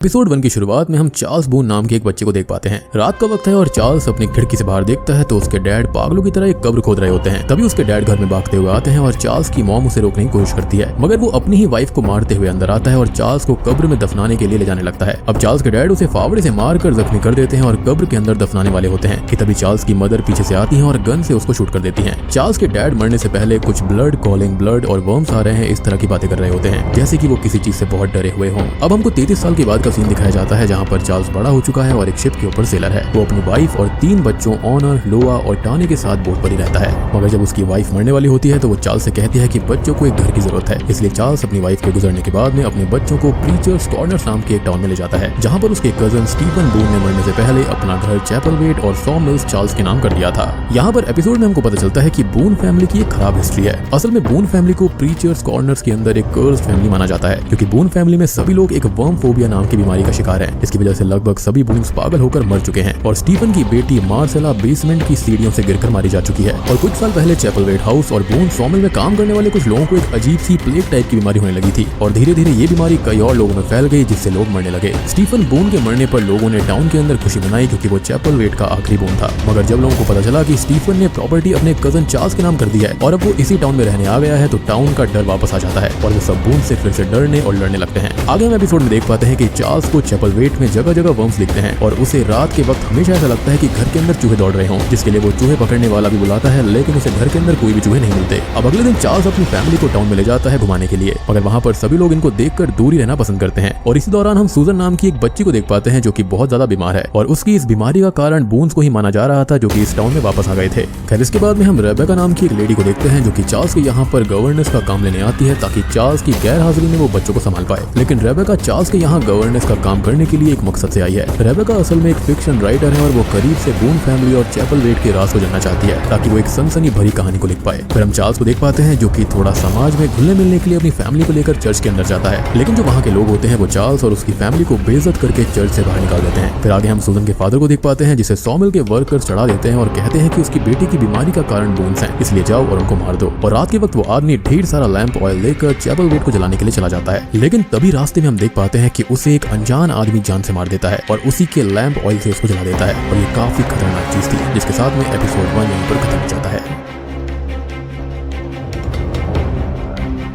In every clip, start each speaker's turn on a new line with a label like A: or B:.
A: Episode 1 की शुरुआत में हम चार्ल्स बून नाम के एक बच्चे को देख पाते हैं। रात का वक्त है और चार्ल्स अपनी खिड़की से बाहर देखता है तो उसके डैड पागलों की तरह एक कब्र खोद रहे होते हैं। तभी उसके डैड घर में भागते हुए आते हैं और चार्ल्स की मॉम उसे रोकने की कोशिश करती है, मगर वो अपनी ही वाइफ को मारते हुए अंदर आता है और चार्ल्स को कब्र में दफनाने के लिए ले जाने लगता है। अब चार्ल्स के डैड उसे फावड़े से मारकर जख्मी कर देते हैं और कब्र के अंदर दफनाने वाले होते हैं कि तभी चार्ल्स की मदर पीछे से आती है और गन से उसको शूट कर देती है। चार्ल्स के डैड मरने से पहले कुछ ब्लड कॉलिंग ब्लड और वर्म्स आ रहे हैं इस तरह की बातें कर रहे होते हैं, जैसे कि वो किसी चीज से बहुत डरे हुए हों। अब हमको 33 साल के बाद का सीन दिखाया जाता है जहाँ पर चार्ल्स बड़ा हो चुका है और एक शिप के ऊपर सेलर है। वो अपनी वाइफ और 3 बच्चों ऑनर, लोआ और टाने के साथ बोट पर ही रहता है। मगर जब उसकी वाइफ मरने वाली होती है तो वो चार्ल्स से कहती है कि बच्चों को एक घर की जरूरत है, इसलिए चार्ल्स अपनी वाइफ के गुजरने के बाद में अपने बच्चों को प्रीचर्स कॉर्नर्स नाम के एक टाउन में ले जाता है, जहाँ पर उसके कजन स्टीफन बून ने मरने से पहले अपना घर चैपलवेट और सॉ मिल्स चार्ल्स के नाम कर दिया था। यहाँ पर एपिसोड में हमको पता चलता है कि बून फैमिली की एक खराब हिस्ट्री है। असल में बून फैमिली को प्रीचर्स कॉर्नर्स के अंदर एक कर्स्ड फैमिली माना जाता है, क्योंकि बून फैमिली में सभी लोग एक वर्म फोबिया नाम की बीमारी का शिकार है। इसकी वजह से लगभग सभी बून्स पागल होकर मर चुके हैं और स्टीफन की बेटी मार्सेला बेसमेंट की सीढ़ियों से गिरकर मारी जा चुकी है। और कुछ साल पहले चैपलवेट हाउस और बून सॉमिल में काम करने वाले कुछ लोगों को एक अजीब सी प्लेग टाइप की बीमारी होने लगी थी और धीरे धीरे ये बीमारी कई और लोगों में फैल गई, जिससे लोग मरने लगे। स्टीफन बून के मरने पर लोगों ने टाउन के अंदर खुशी मनाई क्योंकि वो चैपलवेट का आखिरी बून था। मगर जब लोगों को पता चला कि स्टीफन ने प्रॉपर्टी अपने कजन चार्ल्स के नाम कर दिया है और अब वो इसी टाउन में रहने आ गया है, तो टाउन का डर वापस आ जाता है और वो सब बून से फिर से डरने और लड़ने लगते हैं। आगे हम एपिसोड में देख पाते हैं कि चार्ल्स को चैपलवेट में जगह जगह वर्म्स दिखते हैं और उसे रात के वक्त हमेशा ऐसा लगता है कि घर के अंदर चूहे दौड़ रहे हों, जिसके लिए वो चूहे पकड़ने वाला भी बुलाता है, लेकिन उसे घर के अंदर कोई भी चूहे नहीं मिलते। अब अगले दिन चार्ल्स अपनी फैमिली को टाउन में ले जाता है घुमाने के लिए, मगर वहाँ पर सभी लोग इनको देखकर दूर ही रहना पसंद करते हैं। और इसी दौरान हम सूजन नाम की एक बच्ची को देख पाते हैं जो कि बहुत ज्यादा बीमार है और उसकी इस बीमारी का कारण बून्स को ही माना जा रहा था, जो कि इस टाउन में वापस आ गए थे। खैर इसके बाद में हम रेबेका नाम की एक लेडी को देखते हैं जो कि चार्ल्स के यहाँ पर गवर्नेंस का काम लेने आती है ताकि चार्ल्स की गैर हाजिरी में वो बच्चों को संभाल पाए। लेकिन रेबेका चार्ल्स के यहाँ गवर्नेंस का काम करने के लिए एक मकसद से आई है। रेबेका असल में एक फिक्शन राइटर है और वो करीब से बून फैमिली और चैपलवेट के राज को जानना चाहती है ताकि वो एक सनसनी भरी कहानी को लिख पाए। फिर हम चार्ल्स को देख पाते हैं जो कि थोड़ा समाज में घुलने मिलने के लिए अपनी फैमिली को लेकर चर्च के अंदर जाता है, लेकिन जो वहाँ के लोग होते हैं वो चार्ल्स और उसकी फैमिली को बेइज्जत करके चर्च से बाहर निकाल देते हैं। फिर आगे हम सूजन के फादर को देख पाते हैं जिसे सॉमिल के वर्कर्स चढ़ा देते हैं और कहते हैं कि उसकी बेटी की बीमारी का कारण बून्स हैं, इसलिए जाओ और उनको मार दो। और रात के वक्त वो आदमी ढेर सारा लैंप ऑयल लेकर चैपलवेट को जलाने के लिए चला जाता है, लेकिन तभी रास्ते में हम देख पाते हैं कि उसे एक अनजान आदमी जान से मार देता है और उसी के लैंप ऑयल से उसको जला देता है। और ये काफी खतरनाक चीज थी, जिसके साथ में एपिसोड 1 यहीं पर खत्म हो जाता है।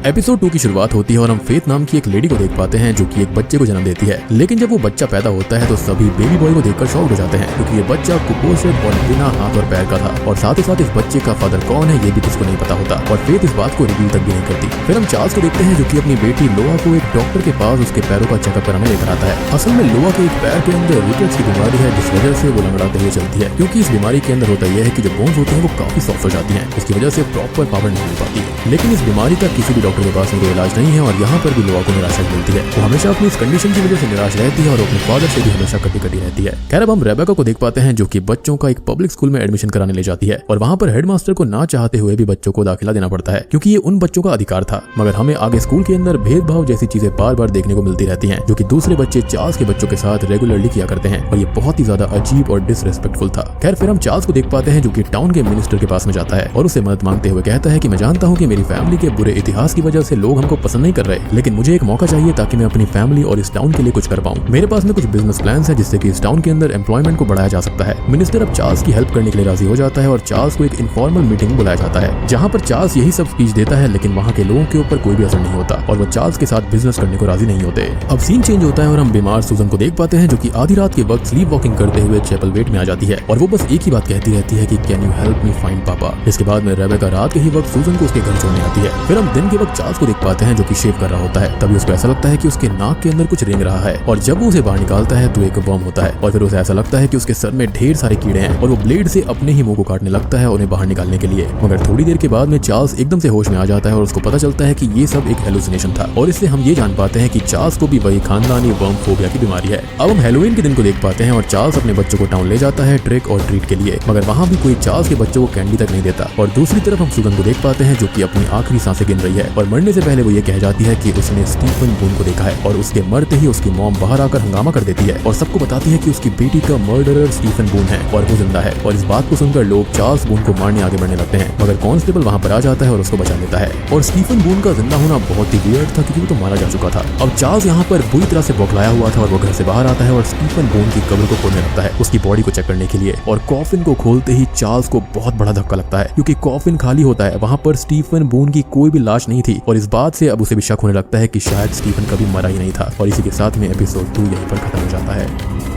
A: एपिसोड 2 की शुरुआत होती है और हम फेथ नाम की एक लेडी को देख पाते हैं जो कि एक बच्चे को जन्म देती है, लेकिन जब वो बच्चा पैदा होता है तो सभी बेबी बॉय को देखकर शॉक हो जाते हैं क्योंकि ये बच्चा कुपोषित और बिना हाथ और पैर का था और साथ ही साथ इस बच्चे का फादर कौन है ये भी किसको नहीं पता होता और फेथ इस बात को रिवील तक भी नहीं करती। फिर हम चार्ल्स को देखते हैं जो कि अपनी बेटी लोआ को एक डॉक्टर के पास उसके पैरों का चेकअप कराने लेकर आता है। असल में लोआ के एक पैर के अंदर रिकेट्स की बीमारी है, जिस वजह से वो लंगड़ाते हुए चलती है, क्योंकि इस बीमारी के अंदर होता यह है कि जो बोन्स होते हैं वो काफी सॉफ्ट हो जाती हैं, इसकी वजह से प्रॉपर पावर नहीं मिल पाती। लेकिन इस बीमारी का किसी भी डॉक्टर के पास कोई इलाज नहीं है और यहाँ पर भी लोआ को निराशा मिलती है। वो हमेशा अपनी इस कंडीशन की वजह से निराश रहती है और अपने फादर से भी हमेशा कटी रहती है। खैर अब हम रेबेका को देख पाते हैं जो कि बच्चों का एक पब्लिक स्कूल में एडमिशन कराने ले जाती है और वहाँ पर हेडमास्टर को ना चाहते हुए भी बच्चों को दाखिला देना पड़ता है क्योंकि ये उन बच्चों का अधिकार था। मगर हमें आगे स्कूल के अंदर भेदभाव जैसी चीजें बार बार देखने को मिलती रहती हैं जो कि दूसरे बच्चे चार्ल्स के बच्चों के साथ रेगुलरली किया करते हैं और ये बहुत ही ज्यादा अजीब और डिसरेस्पेक्टफुल था। खैर फिर हम चार्ल्स को देख पाते हैं जो कि टाउन के मिनिस्टर के पास में जाता है और उसे मदद मांगते हुए कहता है कि मैं जानता हूँ कि मेरी फैमिली के बुरे इतिहास की वजह से लोग हमको पसंद नहीं कर रहे, लेकिन मुझे एक मौका चाहिए ताकि मैं अपनी फैमिली और इस टाउन के लिए कुछ कर पाऊं। मेरे पास में कुछ बिजनेस प्लान्स है जिससे कि इस टाउन के अंदर एम्प्लॉयमेंट को बढ़ाया जा सकता है। मिनिस्टर अब चार्ल्स की हेल्प करने के लिए राजी हो जाता है और चार्ल्स को एक इनफॉर्मल मीटिंग में बुलाया जाता है जहां पर चार्ल्स यही सब स्पीच देता है, लेकिन वहां के लोगों के ऊपर कोई भी असर नहीं होता और वो चार्ल्स के साथ बिजनेस करने को राजी नहीं होते। अब सीन चेंज होता है और हम बीमार सूजन को देख पाते हैं जो कि आधी रात के वक्त स्लीप वॉकिंग करते हुए चैपलवेट में आ जाती है और वो बस एक ही बात कहती रहती है कि can you help me find पापा। इसके बाद में रेबेका रात के ही वक्त सूजन को उसके घर छोड़ने आती है। फिर हम दिन के वक्त चार्ल्स को देख पाते हैं जो कि शेव कर रहा होता है, तभी उसको ऐसा लगता है कि उसके नाक के अंदर कुछ रेंग रहा है और जब वो उसे बाहर निकालता है तो एक वर्म होता है और फिर उसे ऐसा लगता है कि उसके सर में ढेर सारे कीड़े हैं और वो ब्लेड से अपने ही मुंह को काटने लगता है उन्हें बाहर निकालने के लिए। मगर थोड़ी देर के बाद में चार्ल्स एकदम से होश में आ जाता है और उसको पता चलता है कि ये सब एक हेलुसिनेशन था और इससे हम ये जान पाते हैं कि चार्ल्स को भी वही खानदानी वर्म फोबिया की बीमारी है। अब हम हैलोवीन के दिन को देख पाते हैं और चार्ल्स अपने बच्चों को टाउन ले जाता है ट्रिक और ट्रीट के लिए, मगर वहाँ भी कोई चार्ल्स के बच्चों को कैंडी तक नहीं देता। और दूसरी तरफ हम सूजन को देख पाते हैं जो कि अपनी आखिरी सांसें गिन रही है और और मरने से पहले वो ये कह जाती है कि उसने स्टीफन बून को देखा है और उसके मरते ही उसकी मॉम बाहर आकर हंगामा कर देती है और सबको बताती है कि उसकी बेटी का मर्डरर स्टीफन बून है और वो जिंदा है। और इस बात को सुनकर लोग चार्ल्स बून को मारने आगे बढ़ने लगते हैं, मगर कांस्टेबल वहां पर आ जाता है और उसको बचा लेता है। और स्टीफन बून का जिंदा होना बहुत ही वियर्ड था क्योंकि वो तो मारा जा चुका था। अब चार्ल्स यहाँ पर बुरी तरह से बौखलाया हुआ था और वो घर से बाहर आता है और स्टीफन बून की कब्र को खोदने लगता है उसकी बॉडी को चेक करने के लिए। और कॉफिन को खोलते ही चार्ल्स को बहुत बड़ा धक्का लगता है क्योंकि कॉफिन खाली होता है, वहां पर स्टीफन बून की कोई भी लाश नहीं थी। और इस बात से अब उसे भी शक होने लगता है कि शायद स्टीफन कभी मरा ही नहीं था। और इसी के साथ में एपिसोड 2 यहीं पर खत्म हो जाता है।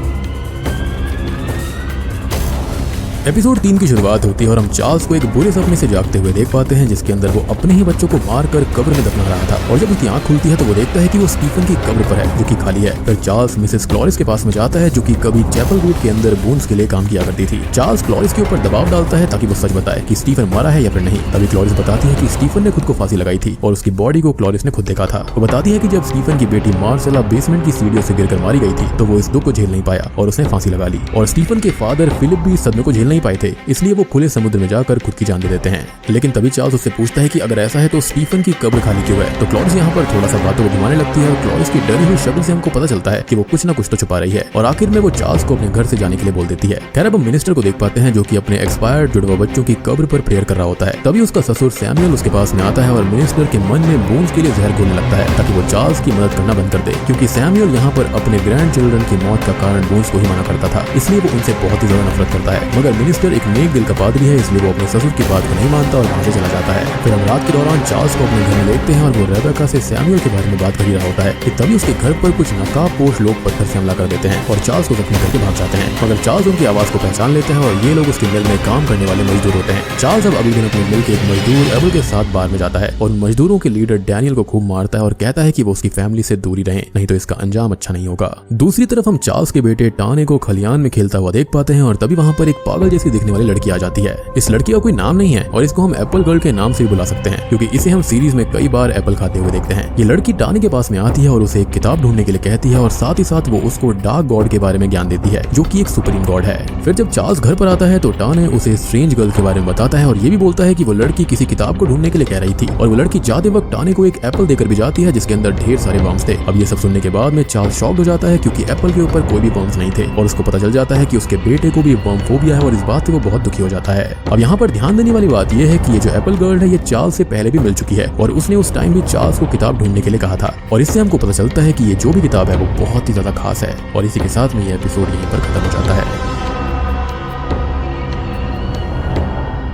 A: एपिसोड 3 की शुरुआत होती है और हम चार्ल्स को एक बुरे सपने से जागते हुए देख पाते हैं जिसके अंदर वो अपने ही बच्चों को मारकर कब्र में दफना रहा था। और जब उसकी आंख खुलती है तो वो देखता है कि वो स्टीफन की कब्र पर है जो कि खाली है। फिर चार्ल्स मिसेस क्लोरिस के पास में जाता है जो कि कभी चैपल वुड के अंदर बून्स के लिए काम किया करती थी। चार्ल्स क्लोरिस के ऊपर दबाव डालता है ताकि वो सच बताए कि स्टीफन मरा है या फिर नहीं। तभी क्लोरिस बताती है कि स्टीफन ने खुद को फांसी लगाई थी और उसकी बॉडी को क्लोरिस ने खुद देखा था। वो बताती है कि जब स्टीफन की बेटी मार्सेला बेसमेंट की सीढ़ियों से गिरकर मारी गई थी तो वो इस दुख को झेल नहीं पाया और उसने फांसी लगा ली। और स्टीफन के फादर फिलिप भी सदमे को झेल नहीं पाए थे, इसलिए वो खुले समुद्र में जाकर खुद की जान दे देते हैं। लेकिन तभी चार्ल्स उससे पूछता है कि अगर ऐसा है तो स्टीफन की कब्र खाली क्यों है। तो क्लोरिस यहाँ पर थोड़ा सा बातों को घुमाने लगती है और क्लोरिस की डरी हुई शक्ल से हमको पता चलता है कि वो कुछ ना कुछ तो छुपा रही है। और आखिर में वो चार्ल्स को अपने घर से जाने के लिए बोल देती है। खैर अब हम मिनिस्टर को देख पाते हैं जो कि अपने एक्सपायर्ड जुड़वा बच्चों की कब्र पर प्रेयर कर रहा होता है। तभी उसका ससुर सैमुअल उसके पास में आता है और मिनिस्टर के मन में बून्स के लिए जहर घोलने लगता है ताकि वो चार्ल्स की मदद करना बंद कर दे, क्योंकि सैमुअल यहाँ पर अपने ग्रैंड चिल्ड्रन की मौत का कारण बून्स को ही मना करता था, इसलिए वो उनसे बहुत ही ज्यादा नफरत करता है। मगर मिनिस्टर एक नेक दिल का पादरी है, इसलिए वो अपने ससुर की बात को नहीं मानता और वहां से चला जाता है। फिर हम रात के दौरान चार्ल्स को अपने घर में देखते हैं और वो रेबेका से सैमुअल के बारे में बात कर ही रहा होता है कि तभी उसके घर पर कुछ नकाबपोश लोग पत्थर से हमला कर देते हैं और चार्ल्स को जख्मी करके भाग जाते हैं। मगर चार्ल्स उनकी आवाज को पहचान लेते हैं और ये लोग उसकी मिल में काम करने वाले मजदूर होते हैं। चार्ल्स अब अगले दिन अपनी मिल के एक मजदूर एबल के साथ बार में जाता है और उन मजदूरों के लीडर डैनियल को खूब मारता है और कहता है कि वो उसकी फैमिली से दूरी रहे, नहीं तो इसका अंजाम अच्छा नहीं होगा। दूसरी तरफ हम चार्ल्स के बेटे टाने को खलियान में खेलता हुआ देख पाते हैं और तभी वहां पर एक पागल जैसी दिखने वाली लड़की आ जाती है। इस लड़की का कोई नाम नहीं है और इसको हम एप्पल गर्ल के नाम से भी बुला सकते हैं क्योंकि इसे हम सीरीज में कई बार एप्पल खाते हुए देखते हैं। ये लड़की टाने के पास में आती है और उसे एक किताब ढूंढने के लिए कहती है और साथ ही साथ वो उसको डार्क गॉड के बारे में ज्ञान देती है जो कि एक सुप्रीम गॉड है। फिर जब चार्ल्स घर पर आता है तो टाने उसे स्ट्रेंज गर्ल के बारे में बताता है और ये भी बोलता है कि वो लड़की किसी किताब को ढूंढने के लिए कह रही थी और वो लड़की जाते वक्त टाने को एक एप्पल देकर भी जाती है जिसके अंदर ढेर सारे बॉम्ब्स थे। अब ये सब सुनने के बाद में चार्ल्स शॉक्ड हो जाता है क्योंकि एप्पल के ऊपर कोई भी बॉम्ब्स नहीं थे और उसको पता चल जाता है कि उसके बेटे को भी बॉम्ब फोबिया है और इस बात से वो बहुत दुखी हो जाता है। अब यहाँ पर ध्यान देने वाली बात यह है कि ये जो एप्पल गर्ल है ये चार्ल्स से पहले भी मिल चुकी है और उसने उस टाइम भी चार्ल्स को किताब ढूंढने के लिए कहा था और इससे हमको पता चलता है कि ये जो भी किताब है वो बहुत ही ज्यादा खास है। और इसी के साथ में ये एपिसोड यहीं पर खत्म हो जाता है।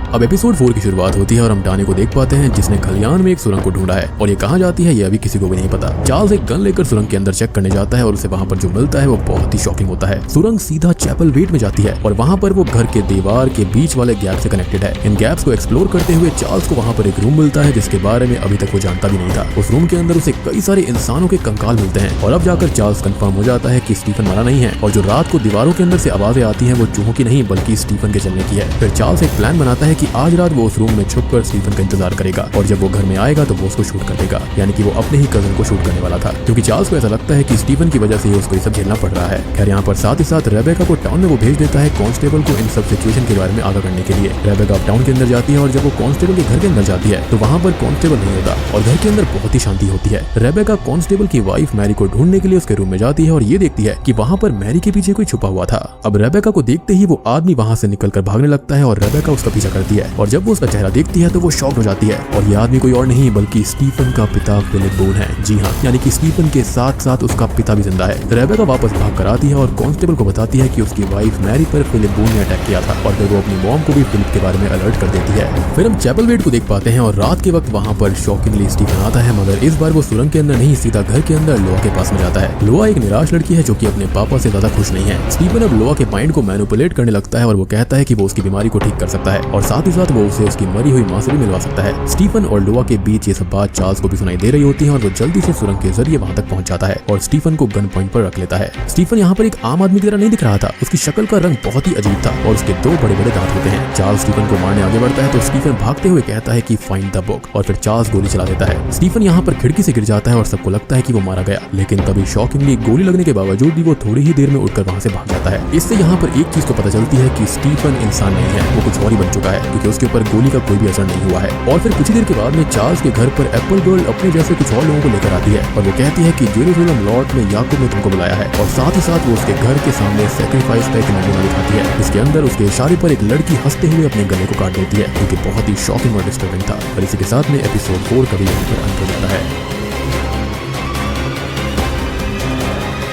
A: अब एपिसोड 4 की शुरुआत होती है और हम टाने को देख पाते हैं जिसने खलियान में एक सुरंग को ढूंढा है और ये कहाँ जाती है ये अभी किसी को भी नहीं पता। चार्ल्स एक गन लेकर सुरंग के अंदर चेक करने जाता है और उसे वहाँ पर जो मिलता है वो बहुत ही शॉकिंग होता है। सुरंग सीधा चैपल वेट में जाती है और वहाँ पर वो घर के दीवार के बीच वाले गैप से कनेक्टेड है। इन गैप्स को एक्सप्लोर करते हुए चार्ल्स को वहाँ पर एक रूम मिलता है जिसके बारे में अभी तक वो जानता भी नहीं था। उस रूम के अंदर उसे कई सारे इंसानों के कंकाल मिलते हैं और अब जाकर चार्ल्स कंफर्म हो जाता है कि स्टीफन मरा नहीं है और जो रात को दीवारों के अंदर से आवाजें आती हैं वो चूहों की नहीं बल्कि स्टीफन के चलने की है। फिर चार्ल्स एक प्लान बनाता है कि आज रात वो रूम में छुपकर स्टीफन का इंतजार करेगा और जब वो घर में आएगा तो वो उसको शूट कर देगा, यानी कि वो अपने ही कजन को शूट करने वाला था क्योंकि चार्ल्स को ऐसा लगता है कि स्टीफन की वजह से ही उसको ये सब झेलना पड़ रहा है। खैर यहाँ पर साथ ही साथ रेबेका को टाउन में वो भेज देता है कांस्टेबल को इन सब सिचुएशन के बारे में आगाह करने के लिए। रेबेका टाउन के अंदर जाती है और जब वो कांस्टेबल के घर के अंदर जाती है तो वहाँ पर कांस्टेबल नहीं होता और घर के अंदर बहुत ही शांति होती है। रेबेका कांस्टेबल की वाइफ मैरी को ढूंढने के लिए उसके रूम में जाती है और ये देखती है कि वहाँ पर मैरी के पीछे कोई छुपा हुआ था। अब रेबेका को देखते ही वो आदमी वहाँ से निकलकर भागने लगता है और रेबेका उसका पीछा करती है और जब वो उसका चेहरा देखती है तो वो शॉक हो जाती है और ये आदमी कोई और नहीं बल्कि स्टीफन का पिता फिलिप बून है। जी हाँ, यानी कि स्टीफन के साथ साथ उसका पिता भी जिंदा है। रेबेका वापस भाग कर आती है और कांस्टेबल को बताती है कि उसकी वाइफ मैरी पर फिलिप बून ने अटैक किया था और फिर वो अपनी मॉम को भी फिलिप के बारे में अलर्ट कर देती है। फिर हम चैपल वेट को देख पाते हैं और रात के वक्त वहाँ पर शॉकिंगली स्टीफन आता है, मगर इस बार वो सुरंग के अंदर नहीं सीधा घर के अंदर लोआ के पास में जाता है। लोआ एक निराश लड़की है जो कि अपने पापा से ज्यादा खुश नहीं है। स्टीफन अब लोआ के माइंड को मैनिपुलेट करने लगता है और वो कहता है कि वो उसकी बीमारी को ठीक कर सकता है और साथ ही साथ वो उसे उसकी मरी हुई मां से भी मिलवा सकता है। स्टीफन और लोआ के बीच ये सब बात चार्ल्स को भी सुनाई दे रही होती है और वो जल्दी से सुरंग के जरिए वहां तक पहुंच जाता है और स्टीफन को गन पॉइंट पर रख लेता है। स्टीफन यहाँ पर एक आम आदमी की तरह नहीं दिख रहा था, उसकी शक्ल का रंग बहुत ही अजीब था और उसके 2 बड़े बड़े दांत होते हैं। चार्ल्स स्टीफन को मारने आगे बढ़ता है तो स्टीफन भागते हुए कहता है कि फाइंड द बुक और फिर चार्ल्स गोली चला देता है। स्टीफन यहाँ पर खिड़की से गिर जाता है और सबको लगता है कि वो मारा गया, लेकिन तभी शॉकिंगली गोली लगने के बावजूद भी वो थोड़ी ही देर में उठकर वहां से भाग जाता है। इससे यहाँ पर एक चीज को पता चलती है कि स्टीफन इंसान नहीं है, वो कुछ और ही बन चुका है। क्योंकि उसके ऊपर गोली का कोई भी असर नहीं हुआ है। और फिर कुछ देर के बाद में चार्ल्स के घर पर एप्पल गर्ल अपने जैसे कुछ और लोगों को लेकर आती है और वो कहती है कि जेरूसलम लॉर्ड में याकूब ने तुमको बुलाया है, और साथ ही साथ वो उसके घर के सामने सेक्रीफाइस का एक नमूना दिखाती है। इसके अंदर उसके इशारे पर एक लड़की हंसते हुए अपने गले को काट देती है, जो कि बहुत ही शॉकिंग और डिस्टर्बिंग था। और इसी के साथ में एपिसोड 4 का भी यहीं पर अंत हो जाता है।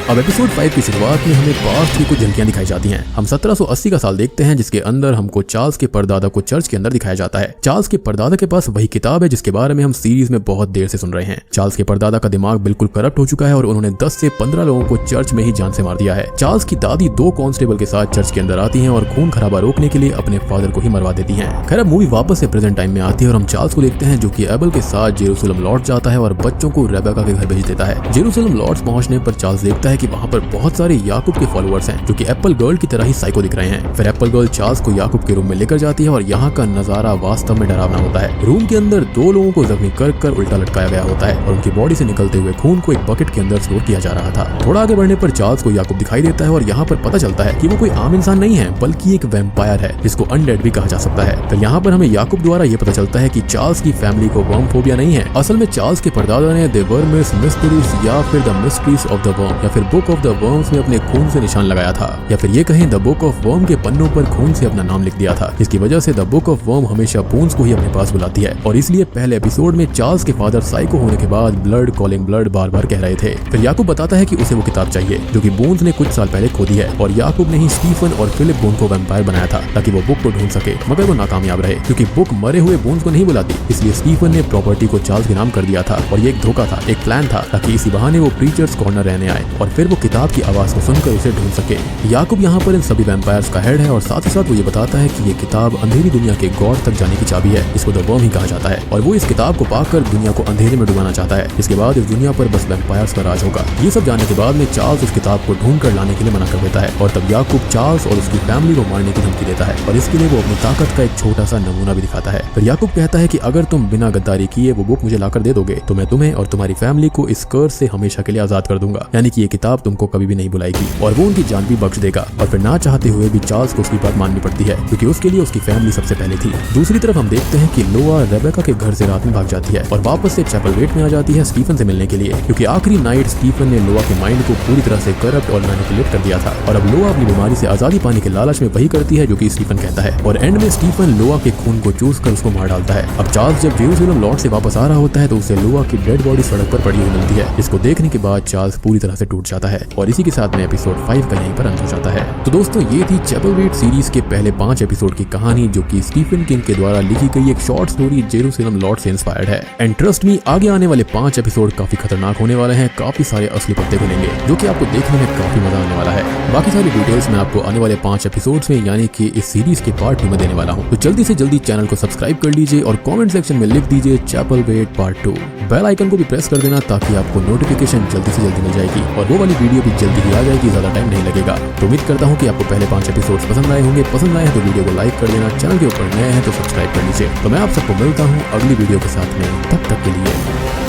A: अब एपिसोड 5 की शुरुआत में हमें पास्ट की कुछ झलकियां दिखाई जाती हैं। हम 1780 का साल देखते हैं, जिसके अंदर हमको चार्ल्स के परदादा को चर्च के अंदर दिखाया जाता है। चार्ल्स के परदादा के पास वही किताब है जिसके बारे में हम सीरीज में बहुत देर से सुन रहे हैं। चार्ल्स के परदादा का दिमाग बिल्कुल करप्ट हो चुका है और उन्होंने 10 से 15 लोगों को चर्च में ही जान से मार दिया है। चार्ल्स की दादी 2 कांस्टेबल के साथ चर्च के अंदर आती हैं और खून खराबा रोकने के लिए अपने फादर को ही मरवा देती हैं। खैर अब मूवी वापस से प्रेजेंट टाइम में आती है और हम चार्ल्स को देखते हैं जो कि एबल के साथ जेरूसलम लौट जाता है और बच्चों को रेबेका के घर भेज देता है। जेरूसलम लॉर्ड्स पहुंचने पर चार्ल्स देखता है कि वहां पर बहुत सारे याकूब के फॉलोअर्स हैं जो कि एप्पल गर्ल की तरह ही साइको दिख रहे हैं। फिर एप्पल गर्ल चार्ल्स को याकूब के रूम में लेकर जाती है और यहाँ का नजारा वास्तव में डरावना होता है। रूम के अंदर 2 लोगों को जख्मी कर उल्टा लटकाया गया होता है और उनकी बॉडी से निकलते हुए खून को एक बकेट के अंदर स्टोर किया जा रहा था। थोड़ा आगे बढ़ने पर चार्ल्स को याकूब दिखाई देता है और यहाँ पर पता चलता है कि वो कोई आम इंसान नहीं है बल्कि एक वैम्पायर है जिसको अनडेड भी कहा जा सकता है। फिर यहाँ पर हमें याकूब द्वारा ये पता चलता है कि चार्ल्स की फैमिली को वर्म फोबिया नहीं है। असल में चार्ल्स के परदादा ने द वर्म्स मिस्ट्रीज या फिर the mysteries of the worm या फिर बुक ऑफ द वर्म्स में अपने खून से निशान लगाया था, या फिर ये कहें द बुक ऑफ वर्म के पन्नों पर खून से अपना नाम लिख दिया था, जिसकी वजह से द बुक ऑफ वर्म हमेशा बून्स को ही अपने पास बुलाती है। और इसलिए पहले एपिसोड में चार्ल्स के फादर साइको होने के बाद ब्लड कॉलिंग ब्लड बार बार कह रहे थे। फिर याकूब बताता है कि उसे वो किताब चाहिए जो कि बून्स ने कुछ साल पहले खो दी है, और याकूब ने ही स्टीफन और फिलिप बून को वैम्पायर बनाया था ताकि वो बुक को ढूंढ सके, मगर वो नाकामयाब रहे क्योंकि बुक मरे हुए बून्स को नहीं बुलाती। इसलिए स्टीफन ने प्रॉपर्टी को चार्ल्स के नाम कर दिया था और ये एक धोखा था, एक प्लान था ताकि इसी बहाने वो प्रीचर्स कॉर्नर रहने आए और फिर वो किताब की आवाज को सुनकर उसे ढूंढ सके। याकूब यहाँ पर इन सभी वैम्पायर्स का हेड है और साथ ही साथ वो ये बताता है कि ये किताब अंधेरी दुनिया के गॉड तक जाने की चाबी है, इसको द वर्म ही कहा जाता है, और वो इस किताब को पाकर दुनिया को अंधेरे में डुबाना चाहता है। इसके बाद इस दुनिया पर बस वैम्पायर्स का राज होगा। ये सब जानने के बाद में चार्ल्स उस किताब को ढूंढ कर लाने के लिए मना कर देता है और तब याकूब चार्ल्स और उसकी फैमिली को मारने की धमकी देता है और इसके लिए वो अपनी ताकत का एक छोटा सा नमूना भी दिखाता है। फिर याकूब कहता है कि अगर तुम बिना गद्दारी किए वो बुक मुझे लाकर दे दोगे तो मैं तुम्हें और तुम्हारी फैमिली को इस कर्ज से हमेशा के लिए आजाद कर दूंगा, यानी कि ये किताब तुमको कभी भी नहीं बुलाएगी, और वो उनकी जान भी बख्श देगा। और फिर ना चाहते हुए भी चार्ल्स को उसकी बात माननी पड़ती है क्योंकि उसके लिए उसकी फैमिली सबसे पहले थी। दूसरी तरफ हम देखते हैं कि लोआ रेबेका के घर से रात में भाग जाती है और वापस से चैपल वेट में आ जाती है स्टीफन से मिलने के लिए, क्योंकि आखिरी नाइट स्टीफन ने लोआ के माइंड को पूरी तरह से करप्ट और मैनिपुलेट कर दिया था और अब लोआ अपनी बीमारी से आजादी पाने के लालच में वही करती है जो कि स्टीफन कहता है, और एंड में स्टीफन लोआ के खून को चूस कर उसको मार डालता है। अब चार्ल्स जब जेरूसलम लॉर्ड से वापस आ रहा होता है तो उसे लोआ की डेड बॉडी सड़क पर पड़ी हुई मिलती है, जिसको देखने के बाद चार्ल्स पूरी तरह से टूट जाता है और इसी के साथ में एपिसोड 5 का यहीं पर अंत हो जाता है। तो दोस्तों ये थी चैपल वेट सीरीज के पहले 5 एपिसोड की कहानी जो कि स्टीफन किंग के द्वारा लिखी गई एक शॉर्ट स्टोरी जेरूसलम लॉर्ड से इंस्पायर्ड है। एंड ट्रस्ट मी, आगे आने वाले 5 एपिसोड काफी खतरनाक होने वाले हैं, काफी सारे असली पत्ते खुलेंगे जो कि आपको देखने में काफी मजा आने वाला है। बाकी सारी डिटेल्स मैं आपको आने वाले 5 एपिसोड्स में यानी कि इस सीरीज के पार्ट 2 में देने वाला हूँ, तो जल्दी से जल्दी चैनल को सब्सक्राइब कर लीजिए और कमेंट सेक्शन में लिख दीजिए चैपल वेट पार्ट 2। बेल आइकन को भी प्रेस कर देना ताकि आपको नोटिफिकेशन जल्दी से जल्दी मिल जाएगी और वो वाली वीडियो भी जल्दी ही आ जाएगी, ज्यादा टाइम नहीं लगेगा। तो उम्मीद करता हूँ कि आपको पहले 5 एपिसोड्स पसंद आए होंगे। पसंद आए हैं तो वीडियो को लाइक कर देना, चैनल के ऊपर नए हैं तो सब्सक्राइब कर लीजिए। तो मैं आप सबको मिलता हूँ अगली वीडियो के साथ में, तब तक के लिए।